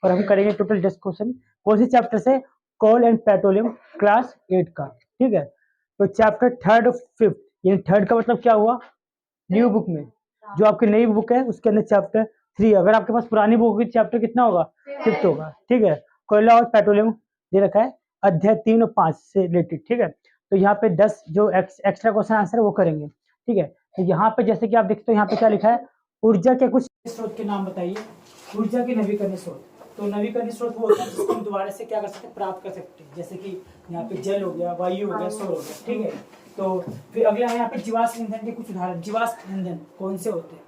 और हम करेंगे टोटल 10 क्वेश्चन। कौन से चैप्टर से? कोल एंड पेट्रोलियम, क्लास 8 का। ठीक है, तो चैप्टर 3rd और 5th, यानी 3rd का मतलब क्या हुआ? न्यू बुक में, जो आपकी नई बुक है उसके अंदर चैप्टर 3। अगर आपके पास पुरानी बुक होगी चैप्टर कितना होगा? 5th होगा। ठीक है, कोयला और पेट्रोलियम दे रखा है, अध्याय 3 और 5 से रिलेटेड। ठीक है, तो यहाँ पे 10 जो एक्स्ट्रा क्वेश्चन आंसर वो करेंगे। ठीक है, तो यहाँ पे जैसे कि आप देखते हो यहाँ पे क्या लिखा है, ऊर्जा के कुछ स्रोत के नाम बताइए। ऊर्जा के नवीकरणीय स्रोत, तो नवीकरणीय स्रोत वो होता है जिसको हम दोबारा से क्या कर सकते हैं? प्राप्त कर सकते हैं। जैसे कि यहाँ पे जल हो गया, वायु हो गया, सौर हो गया। ठीक है, तो फिर अगला है यहाँ पे जीवाश्म ईंधन के कुछ उदाहरण। जीवाश्म ईंधन कौन से होते हैं?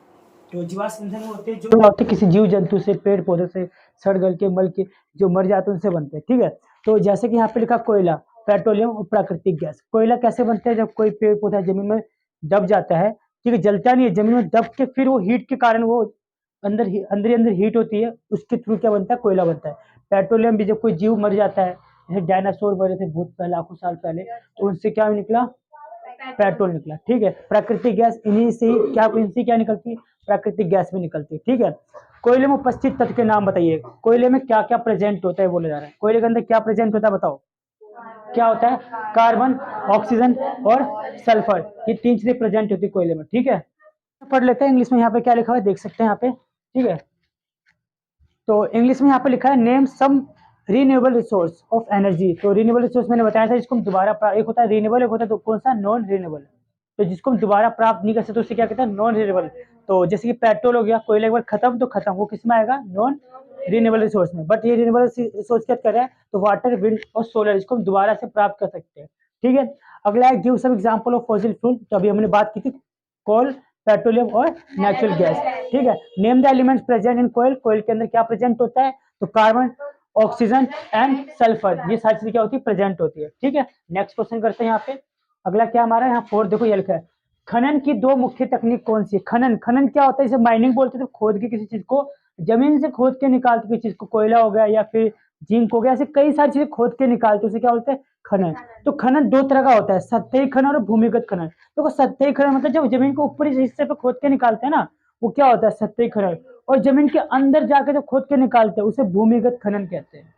तो जीवाश्म ईंधन होते हैं जो होते किसी जीव जंतु से, पेड़ पौधे से, सड़ गल के, मल के जो मर जाते हैं उनसे बनते हैं। ठीक है, तो जैसे कि यहाँ पे लिखा कोयला, पेट्रोलियम और प्राकृतिक गैस। कोयला कैसे बनते हैं? जब कोई पेड़ पौधा जमीन में दब जाता है, ठीक है, जलता नहीं है, जमीन में दब के फिर वो हीट के कारण वो अंदर हीट होती है, उसके थ्रू क्या बनता है? कोयला बनता है। पेट्रोलियम भी जब कोई जीव मर जाता है, जैसे डायनासोर मरे थे बहुत पहले, लाखों साल पहले, तो उनसे क्या निकला? पेट्रोल निकला। ठीक है, प्राकृतिक गैस इन्हीं से क्या इनसे क्या निकलती है? प्राकृतिक गैस भी निकलती है। ठीक है, कोयले में उपस्थित तत्व के नाम बताइए। कोयले में क्या क्या प्रेजेंट होता है बोला जा रहा है? कोयले के अंदर क्या प्रेजेंट होता है बताओ? क्या होता है? कार्बन, ऑक्सीजन और सल्फर, ये 3 चीजें प्रेजेंट होती है कोयले में। ठीक है, पढ़ लेते हैं इंग्लिश में। यहाँ पे क्या लिखा हुआ है देख सकते हैं यहाँ पे। ठीक है, तो इंग्लिश में यहाँ पे लिखा है name some renewable resource of energy. तो रीन्यूएबल रिसोर्स मैंने बताया था जिसको हम दोबारा, एक होता है रीन्यूएबल, एक होता है तो कौन सा? Non renewable. तो जिसको हम दोबारा प्राप्त नहीं कर सकते उसे क्या कहते हैं? Non renewable. तो जैसे कि पेट्रोल हो गया, कोयला एक बार खत्म तो खत्म, वो किस में आएगा? नॉन रीन्यूएबल रिसोर्स में। बट ये रीन्यूएबल रिसोर्स क्या कर रहे हैं? तो वाटर, विंड और सोलर, इसको हम दोबारा से प्राप्त कर सकते हैं। ठीक है, अगला है give some example of fossil fuel. तो अभी हमने बात की थी कोल, पेट्रोलियम और नेचुरल गैस। ठीक है, name the elements present in coal. कोयल के अंदर क्या प्रेजेंट होता है? तो कार्बन, ऑक्सीजन एंड सल्फर, ये सारी चीजें क्या होती है? प्रेजेंट होती है। ठीक है, नेक्स्ट क्वेश्चन करते हैं यहाँ पे। अगला क्या हमारा यहाँ 4 देखो ये लिखा है, खनन की 2 मुख्य तकनीक कौन सी है? खनन, खनन क्या होता है? जैसे माइनिंग बोलते थे, खोद के किसी चीज को जमीन से खोद के निकालते किसी चीज को, कोयला हो गया या फिर जिंक हो गया, ऐसे कई सारी चीजें खोद के निकालते, उसे क्या बोलते हैं? खनन। तो खनन 2 तरह का होता है, सतही खनन और भूमिगत खनन। देखो सतही खनन मतलब जब जमीन को ऊपरी हिस्से पे खोद के निकालते हैं ना, वो क्या होता है? सतही खनन। और जमीन के अंदर जाकर जब खोद के निकालते हैं उसे भूमिगत खनन कहते हैं।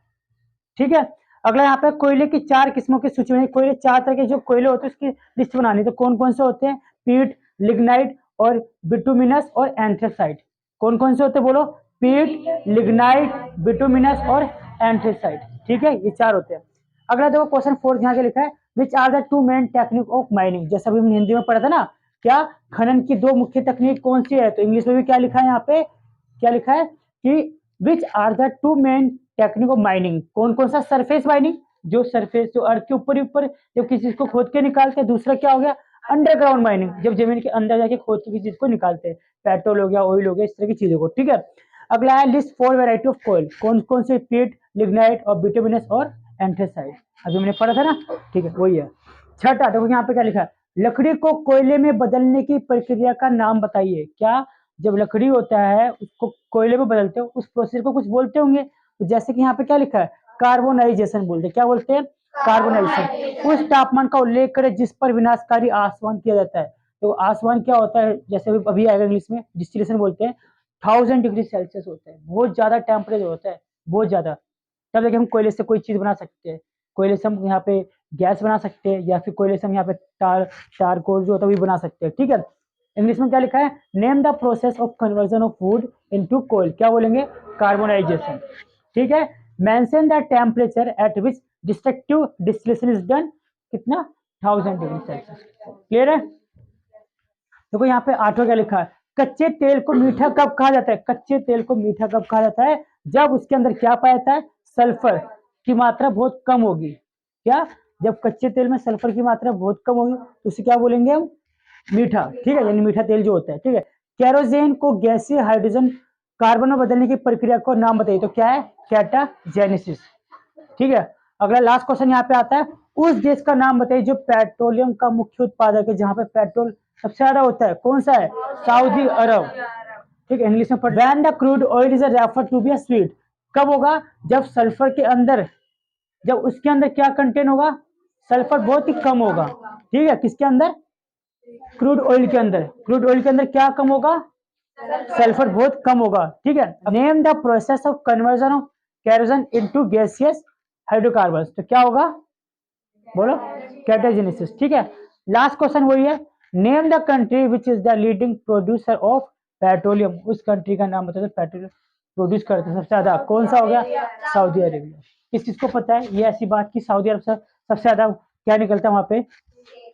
ठीक है, अगला यहाँ पे कोयले की 4 किस्मों की सूची में, कोयले 4 तरह के जो कोयले होते हैं उसकी लिस्ट बनानी। तो कौन कौन से होते हैं? पीट, लिग्नाइट और बिटुमिनस और एंथ्रेसाइट। कौन कौन से होते हैं बोलो? पीट, लिग्नाइट, बिटुमिनस और एंथ्रेसाइट। ठीक है, ये 4 होते हैं। अगला देखो क्वेश्चन 4 यहाँ के लिखा है, which are the 2 main technique of mining. जैसा भी हमने हिंदी में पढ़ा था ना, क्या खनन की 2 मुख्य तकनीक कौन सी है? तो इंग्लिश में भी क्या लिखा है यहाँ पे? क्या लिखा है कि which are the 2 main technique of mining. कौन कौन सा? सरफेस माइनिंग, जो सरफेस जो अर्थ के ऊपर ही ऊपर जब किसी चीज को खोद के निकालते हैं। दूसरा क्या हो गया? अंडरग्राउंड माइनिंग, जब जमीन के अंदर जाके खोद के किसी चीज को निकालते हैं, पेट्रोल हो गया, ऑयल हो गया, इस तरह की चीजों को। ठीक है, अगला है लिस्ट 4 वेराइटी ऑफ कोयल। कौन कौन से? पीट, लिग्नाइट और बिटुमिनस और एंथ्रेसाइट, अभी हमने पढ़ा था ना। ठीक है, वही है। छठा देखो यहाँ पे क्या लिखा है, लकड़ी को कोयले में बदलने की प्रक्रिया का नाम बताइए। क्या जब लकड़ी होता है उसको कोयले में बदलते हो, उस प्रोसेस को कुछ बोलते होंगे। तो जैसे कि यहाँ पे क्या लिखा है? कार्बोनाइजेशन बोलते हैं। क्या बोलते हैं? कार्बोनाइजेशन। उस तापमान का उल्लेख करें जिस पर विनाशकारी आसवन किया जाता है। तो आसवन क्या होता है? जैसे अभी आएगा इंग्लिश में, डिस्टिलेशन बोलते हैं। 1000 डिग्री सेल्सियस होता है, बहुत ज्यादा टेम्परेचर होता है, बहुत ज्यादा। तब देखिए हम कोयले से कोई चीज बना सकते हैं। कोयले से हम यहाँ पे गैस बना सकते हैं, या फिर कोयले से हम यहाँ पे चारकोल जो होता है वो बना सकते हैं। ठीक है, इंग्लिश में क्या लिखा है? Name the process of conversion of wood into coal. क्या बोलेंगे? कार्बोनाइजेशन। ठीक है, mention the temperature at which destructive distillation is done. कितना? 1000 डिग्री सेल्सियस। क्लियर है? देखो यहाँ पे 8वां क्या लिखा है, कच्चे तेल को मीठा कब कहा जाता है? कच्चे तेल को मीठा कब कहा जाता है? जब उसके अंदर क्या पाया जाता है? सल्फर की मात्रा बहुत कम होगी। क्या? जब कच्चे तेल में सल्फर की मात्रा बहुत कम होगी तो उसे क्या बोलेंगे हम? मीठा। ठीक है, यानी मीठा तेल जो होता है। ठीक है, केरोसिन को गैसीय हाइड्रोजन कार्बन में बदलने की प्रक्रिया को नाम बताइए। तो क्या है? कैटाजेनेसिस। ठीक है, अगला लास्ट क्वेश्चन यहाँ पे आता है, उस देश का नाम बताइए जो पेट्रोलियम का मुख्य उत्पादक है, जहां पे पेट्रोल सबसे ज्यादा होता है। कौन सा है? सऊदी अरब। ठीक है, इंग्लिश में पढ़, when the crude oil is referred to be a sweet. कब होगा? जब सल्फर के अंदर, जब उसके अंदर क्या कंटेन होगा? सल्फर बहुत ही कम होगा। ठीक है, किसके अंदर? क्रूड ऑयल के अंदर। क्रूड ऑयल के अंदर क्या कम होगा? सल्फर बहुत कम होगा। ठीक है, name the process of conversion of kerogen into gaseous hydrocarbon. तो क्या होगा, बोलो, कैटाजेनेसिस। ठीक है, लास्ट क्वेश्चन वही है, name the country which is the leading producer of petroleum. उस कंट्री का नाम बताओ पेट्रोलियम प्रोड्यूस करते हैं सबसे ज्यादा, कौन सा हो गया, सऊदी अरेबिया। किस किसको पता है ये ऐसी बात कि सऊदी अरब से सबसे ज्यादा क्या निकलता है वहां पे,